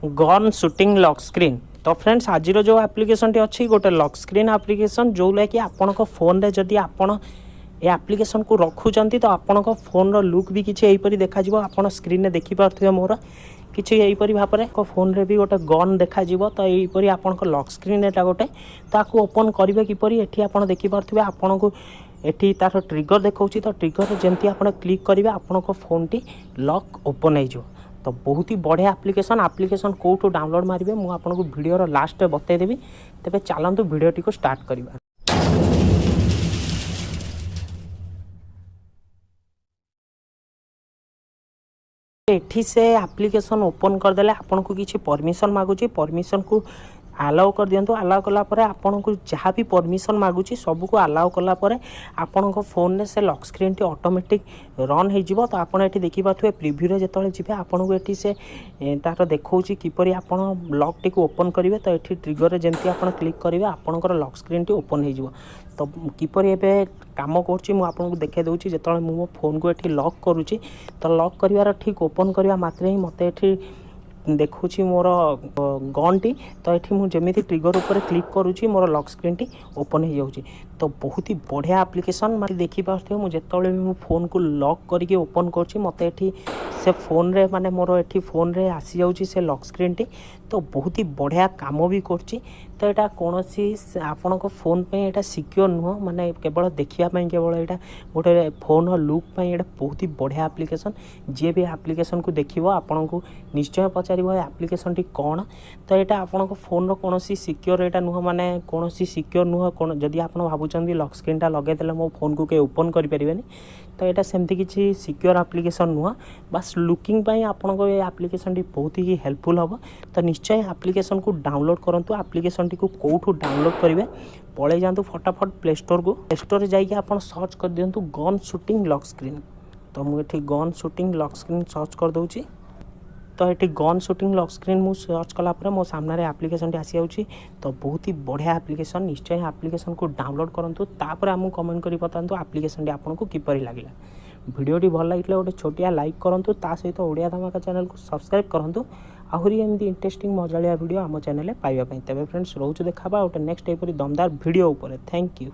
Gun shooting lock screen. तो friends आज जो एप्लिकेशन टी अच्छी गोटे लॉक स्क्रीन एप्लिकेशन जो कि आपण फोन रे जदि आपण ए एप्लिकेशन को रखुचंती तो आपण फोन रो लुक भी किछि एहीपरि देखा जिवो। आपण स्क्रीन रे देखि पारथुबे मोर किछि एहीपरि भापरे को फोन रे भी गोटे गन देखा जिवो। तो एहीपरि आपण लॉक स्क्रीन एटा गोटे ताकू ओपन करिवे किपरि एठी आपण देखि पारथुबे। आपण को एठी तार ट्रिगर देखौछि तो ट्रिगर रे जेंति आपण क्लिक करिवे आपण को फोन टी लॉक ओपन हो जिवो। तो बहुत ही बढ़िया एप्लिकेशन कौटू डाउनलोड मारे मुझे आपको वीडियो लास्ट बतईदेवी। तेज चलतु वीडियोटी को स्टार्ट करवा। एठी से एप्लिकेशन ओपन करदेले आपन को किसी परमिशन मागुची। परमिशन को अलाउ कर दिंतु। अलाउ कलापर आपन को जहाँ भी परमिशन मागुची सबको अलाउ कलापर आपण को फोन से lock screen T automatic run हो। तो आपड़ ये देखिपे प्रिव्यू जो जी आपन को ये से तार देखा किपर आप लॉक टी ओपन करेंगे। तो ये ट्रिगर जमी आप क्लिक करेंगे आपंकर लॉक स्क्रीन टी ओपन हो। तो किपर ए कम कर देखे दूसरी जो मो फोन को ये लॉक करुँची। तो लॉक कर ठीक ओपन करवा मात्रे ही मत ये देखुची मोर गन टी। तो ये मुझे ट्रिगर उपर क्लिक करुँची मोर लॉक स्क्रीन टी ओपन हो जाऊँगी। तो बहुत ही बढ़िया एप्लिकेशन देखिपे मुझे मो फोन को लॉक करके ओपन कर मत ये से फोन रे माने मोर ये फोन रे आसी जाऊँगी से लॉक स्क्रीन टी। तो बहुत ही बढ़िया काम भी करची। तो यहाँ कौन सी आपण को फोन पे यहाँ सिक्योर नुह माने केवल देखापी केवल यहाँ गोटे फोन लुक ये बहुत ही बढ़िया एप्लिकेशन। जी भी एप्लिकेशन को देखो आपन को निश्चय पचार एप्लिकेशन टी कौन। तो यहाँ आपन को फोन कौन सिक्योर यहाँ नुह माने कौन सिक्योर नुह कौन जदि आप भावुं लॉक स्क्रीन टा लगेदेले मो फोन को के ओपन करें। तो यहाँ सेमती किसी सिक्योर एप्लिकेशन नुह बस लुकिंग पाई आपन को ये एप्लिकेशन टी बहुत ही हेल्पफुल हम। तो निश्चय एप्लिकेशन को डाउनलोड करंतु। एप्लिकेशन टी को कौटू डाउनलोड करेंगे पलि जातु फटाफट प्ले स्टोर को। प्ले स्टोर जाइए आप सर्च कर दिंतु गन शूटिंग लॉक स्क्रीन। तो मुझे gun shooting lock screen search कर दूँगी। तो ये गन शूटिंग लॉक स्क्रीन मु सर्च कलापर मो सामने एप्लिकेशन टी आसी जाऊँगी। तो बहुत ही बढ़िया एप्लिकेशन निश्चय एप्लिकेशन को डाउनलोड करंतु। तापर आमको कमेंट कर बतातु एप्लिकेशन टी आपको किपरि लागला। वीडियोटी भल लगे गोटे छोटिया लाइक करूँ। ता सहित ओडिया धमाका चैनल को सब्सक्राइब करूँ। आहरी एमती इंटरेस्टिंग मजालिया वीडियो आम चैनल पाइबा। तेज फ्रेंड्स रोज देखा गोटे नेक्स्ट एपरी दमदार वीडियो उपर। Thank you.